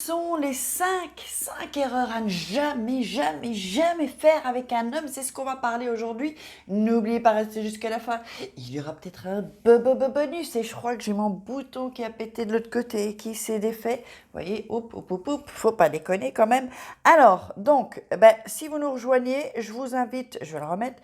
Sont les cinq erreurs à ne jamais, jamais, jamais faire avec un homme. C'est ce qu'on va parler aujourd'hui. N'oubliez pas de rester jusqu'à la fin. Il y aura peut-être un bonus. Et je crois que j'ai mon bouton qui a pété de l'autre côté et qui s'est défait. Vous voyez, hop, hop, hop, hop. Faut pas déconner quand même. Alors, donc, si vous nous rejoignez, je vous invite, je vais le remettre,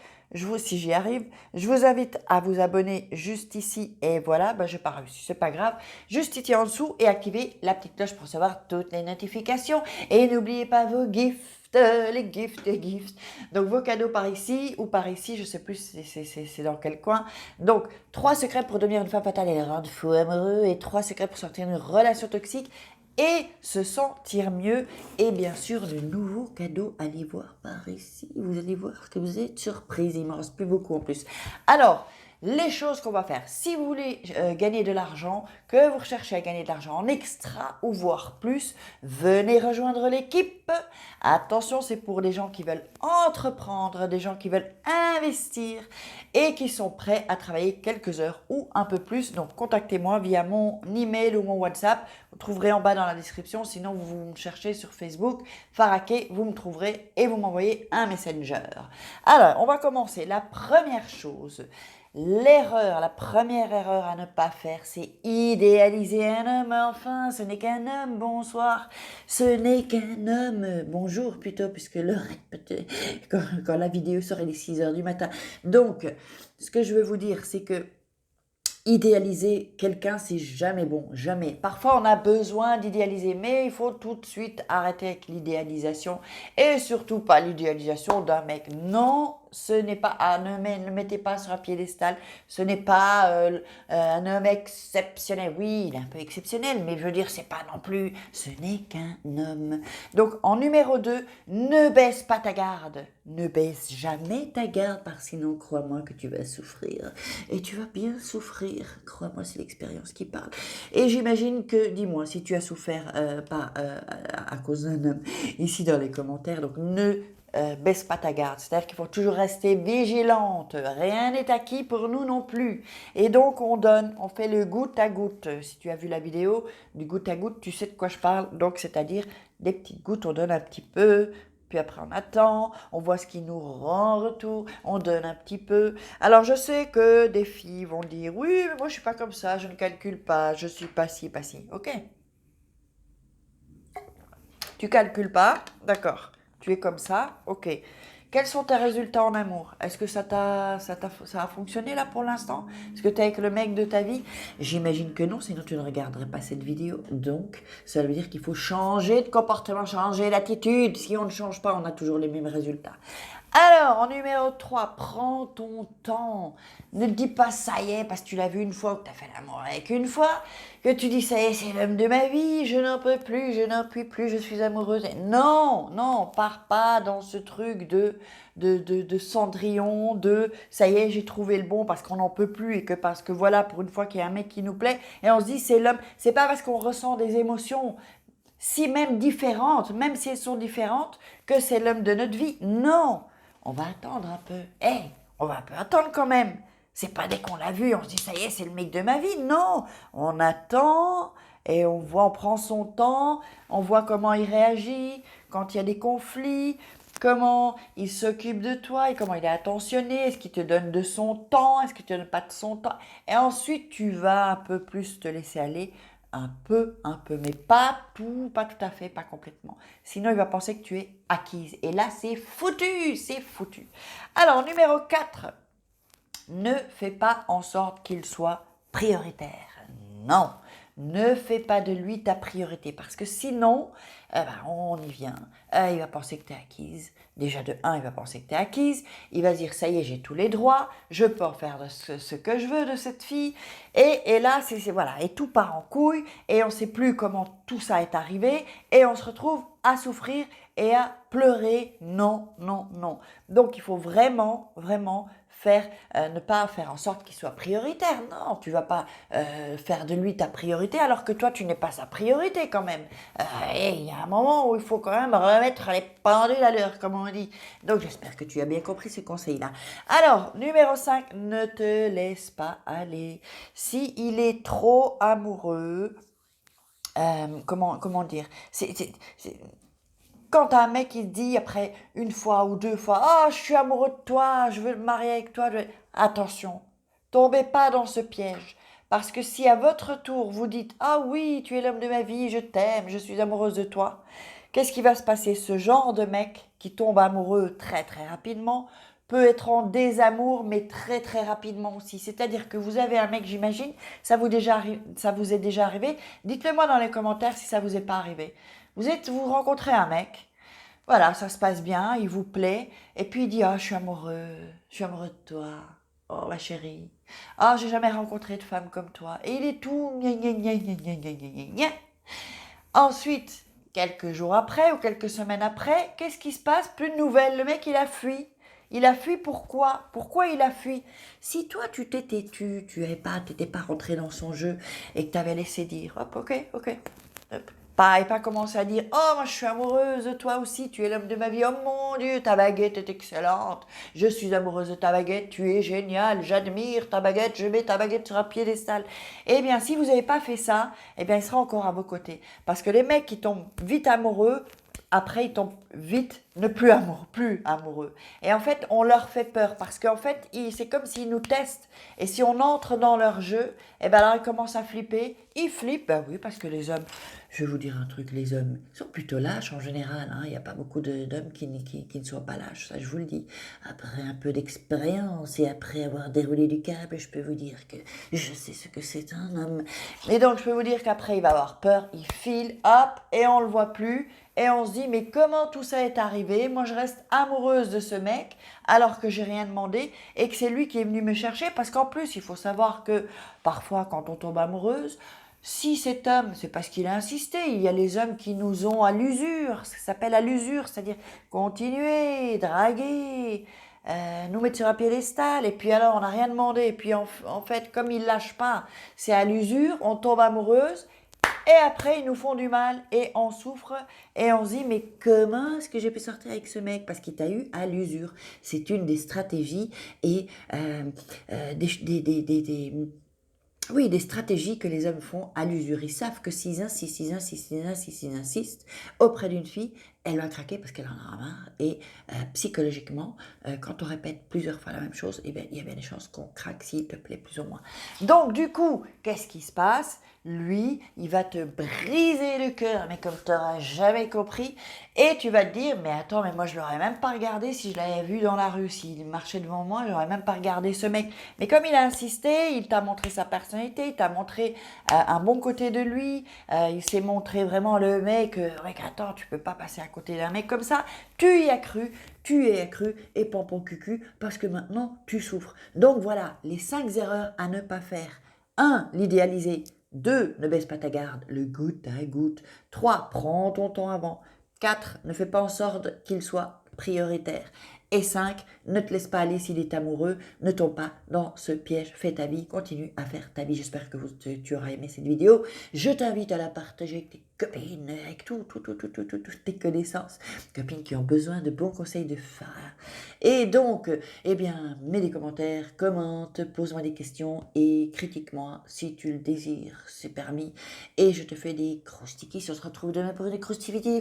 si j'y arrive, je vous invite à vous abonner juste ici. Et voilà, j'ai pas réussi, c'est pas grave. Juste ici en dessous et activer la petite cloche pour recevoir toutes les notifications. Et n'oubliez pas vos gifts, les gifts. Donc vos cadeaux par ici ou par ici, je sais plus c'est dans quel coin. Donc 3 secrets pour devenir une femme fatale et les rendre fous amoureux et 3 secrets pour sortir d'une relation toxique et se sentir mieux. Et bien sûr, de nouveaux cadeaux, allez voir par ici. Vous allez voir que vous êtes surprise. Il m'en reste plus beaucoup en plus. Alors, les choses qu'on va faire, si vous voulez gagner de l'argent, que vous recherchez à gagner de l'argent en extra ou voire plus, venez rejoindre l'équipe. Attention, c'est pour des gens qui veulent entreprendre, des gens qui veulent investir et qui sont prêts à travailler quelques heures ou un peu plus. Donc, contactez-moi via mon email ou mon WhatsApp. Vous trouverez en bas dans la description. Sinon, vous me cherchez sur Facebook, Faraké, vous me trouverez et vous m'envoyez un messenger. Alors, on va commencer. La première chose, la première erreur à ne pas faire, c'est idéaliser un homme. Enfin, ce n'est qu'un homme, bonsoir. Ce n'est qu'un homme, bonjour plutôt, puisque l'heure est peut-être quand la vidéo sort, il est 6 heures du matin. Donc, ce que je veux vous dire, c'est que idéaliser quelqu'un, c'est jamais bon, jamais. Parfois, on a besoin d'idéaliser, mais il faut tout de suite arrêter avec l'idéalisation et surtout pas l'idéalisation d'un mec. Non, ce n'est pas, ne mettez pas sur un piédestal, ce n'est pas un homme exceptionnel. Oui, il est un peu exceptionnel, mais je veux dire, c'est pas non plus, ce n'est qu'un homme. Donc, en numéro 2, ne baisse pas ta garde. Ne baisse jamais ta garde, parce que sinon, crois-moi que tu vas souffrir. Et tu vas bien souffrir. Crois-moi, c'est l'expérience qui parle. Et j'imagine que, dis-moi, si tu as souffert à cause d'un homme, ici dans les commentaires, donc ne baisse pas ta garde. C'est-à-dire qu'il faut toujours rester vigilante. Rien n'est acquis pour nous non plus. Et donc, on donne, on fait le goutte à goutte. Si tu as vu la vidéo du goutte à goutte, tu sais de quoi je parle. Donc, c'est-à-dire des petites gouttes, on donne un petit peu, puis après on attend, on voit ce qui nous rend en retour, on donne un petit peu. Alors je sais que des filles vont dire, oui, mais moi je suis pas comme ça, je ne calcule pas, je suis pas ci, pas ci. Ok. Tu calcules pas, d'accord. Tu es comme ça, ok. Quels sont tes résultats en amour? Est-ce que ça a fonctionné là pour l'instant? Est-ce que tu es avec le mec de ta vie? J'imagine que non, sinon tu ne regarderais pas cette vidéo. Donc, ça veut dire qu'il faut changer de comportement, changer d'attitude. Si on ne change pas, on a toujours les mêmes résultats. Alors, en numéro 3, prends ton temps. Ne te dis pas ça y est, parce que tu l'as vu une fois, ou que tu as fait l'amour avec une fois, que tu dis ça y est, c'est l'homme de ma vie, je n'en peux plus, je n'en puis plus, je suis amoureuse. Non, non, pars pas dans ce truc de Cendrillon, de ça y est, j'ai trouvé le bon parce qu'on n'en peut plus et que parce que voilà, pour une fois qu'il y a un mec qui nous plaît, et on se dit c'est l'homme. C'est pas parce qu'on ressent des émotions si même différentes, même si elles sont différentes, que c'est l'homme de notre vie. Non, on va attendre un peu. On va un peu attendre quand même. C'est pas dès qu'on l'a vu, on se dit ça y est, c'est le mec de ma vie. Non, on attend et on voit, on prend son temps, on voit comment il réagit quand il y a des conflits, comment il s'occupe de toi et comment il est attentionné, est-ce qu'il te donne de son temps, est-ce qu'il te donne pas de son temps. Et ensuite, tu vas un peu plus te laisser aller, un peu, mais pas tout, pas tout à fait, pas complètement. Sinon, il va penser que tu es acquise. Et là, c'est foutu, c'est foutu. Alors, numéro 4, ne fais pas en sorte qu'il soit prioritaire. Non, ne fais pas de lui ta priorité parce que sinon, on y vient. Il va penser que tu es acquise. Déjà de 1, il va penser que tu es acquise. Il va se dire, ça y est, j'ai tous les droits. Je peux en faire ce que je veux de cette fille. Et là, voilà. Et tout part en couille. Et on ne sait plus comment tout ça est arrivé. Et on se retrouve à souffrir et à pleurer. Non, non, non. Donc, il faut vraiment, vraiment ne pas faire en sorte qu'il soit prioritaire. Non, tu vas pas faire de lui ta priorité alors que toi, tu n'es pas sa priorité quand même. Et il y a un moment où il faut quand même remettre les pendules à l'heure, comme on dit. Donc, j'espère que tu as bien compris ces conseils-là. Alors, numéro 5, ne te laisse pas aller. Si il est trop amoureux, comment dire, quand un mec il te dit après une fois ou deux fois, ah, je suis amoureux de toi, je veux me marier avec toi, attention, tombez pas dans ce piège. Parce que si à votre tour vous dites, ah oui, tu es l'homme de ma vie, je t'aime, je suis amoureuse de toi, qu'est-ce qui va se passer? Ce genre de mec qui tombe amoureux très très rapidement peut être en désamour, mais très très rapidement aussi. C'est-à-dire que vous avez un mec, j'imagine, ça vous est déjà arrivé. Dites-le moi dans les commentaires si ça vous est pas arrivé. Vous rencontrez un mec, voilà, ça se passe bien, il vous plaît, et puis il dit, ah, je suis amoureux de toi, oh ma chérie, ah, j'ai jamais rencontré de femme comme toi, et il est tout gna gna gna gna gna gna gna gna gna. Ensuite, quelques jours après ou quelques semaines après, qu'est-ce qui se passe? Plus de nouvelles, le mec il a fui. Il a fui pourquoi? Pourquoi il a fui? Si toi tu t'étais t'étais pas rentré dans son jeu et que t'avais laissé dire, hop, ok, ok, hop. Pas, et pas commencer à dire, oh, moi je suis amoureuse de toi aussi, tu es l'homme de ma vie, oh mon Dieu, ta baguette est excellente, je suis amoureuse de ta baguette, tu es génial, j'admire ta baguette, je mets ta baguette sur un piédestal. Eh bien, si vous n'avez pas fait ça, eh bien, il sera encore à vos côtés. Parce que les mecs qui tombent vite amoureux, après, ils tombent vite ne plus amoureux. Et en fait, on leur fait peur parce qu'en fait, c'est comme s'ils nous testent. Et si on entre dans leur jeu, et ben là, ils commencent à flipper. Ils flippent, ben oui, parce que les hommes, je vais vous dire un truc, les hommes sont plutôt lâches en général. Hein. Il n'y a pas beaucoup d'hommes qui ne soient pas lâches, ça je vous le dis. Après un peu d'expérience et après avoir déroulé du câble, je peux vous dire que je sais ce que c'est un homme. Et donc, je peux vous dire qu'après, il va avoir peur, il file, hop, et on le voit plus. Et on se dit, mais comment tout ça est arrivé? Moi, je reste amoureuse de ce mec alors que j'ai rien demandé et que c'est lui qui est venu me chercher. Parce qu'en plus, il faut savoir que parfois, quand on tombe amoureuse, si cet homme, c'est parce qu'il a insisté, il y a les hommes qui nous ont à l'usure, ça s'appelle à l'usure, c'est-à-dire continuer, draguer, nous mettre sur un piédestal, et puis alors on n'a rien demandé, et puis en fait, comme il lâche pas, c'est à l'usure, on tombe amoureuse, et après, ils nous font du mal et on souffre et on se dit, mais comment est-ce que j'ai pu sortir avec ce mec? Parce qu'il t'a eu à l'usure. C'est une des stratégies et oui, des stratégies que les hommes font à l'usure. Ils savent que s'ils insistent, ils insistent, ils insistent, ils insistent auprès d'une fille, elle va craquer parce qu'elle en a marre. Et psychologiquement, quand on répète plusieurs fois la même chose, eh bien, il y a bien des chances qu'on craque s'il te plaît plus ou moins. Donc du coup, qu'est-ce qui se passe? Lui, il va te briser le cœur, mais comme tu n'auras jamais compris. Et tu vas te dire, mais attends, mais moi je l'aurais même pas regardé si je l'avais vu dans la rue. S'il marchait devant moi, je n'aurais même pas regardé ce mec. Mais comme il a insisté, il t'a montré sa personnalité, il t'a montré un bon côté de lui. Il s'est montré vraiment le mec, mec, attends, tu peux pas passer à côté d'un mec comme ça. Tu y as cru, tu y as cru, et pompon cucu, parce que maintenant tu souffres. Donc voilà, les 5 erreurs à ne pas faire. 1. L'idéaliser. 2. Ne baisse pas ta garde, le goutte à goutte. 3. Prends ton temps avant. 4. Ne fais pas en sorte qu'il soit prioritaire. Et 5. Ne te laisse pas aller s'il est amoureux. Ne tombe pas dans ce piège. Fais ta vie. Continue à faire ta vie. J'espère que tu auras aimé cette vidéo. Je t'invite à la partager avec tes copines, avec toutes tes connaissances. Copines qui ont besoin de bons conseils de femmes. Et donc, eh bien, mets des commentaires, commente, pose-moi des questions et critique-moi si tu le désires. C'est permis. Et je te fais des croustikis. On se retrouve demain pour des croustikis.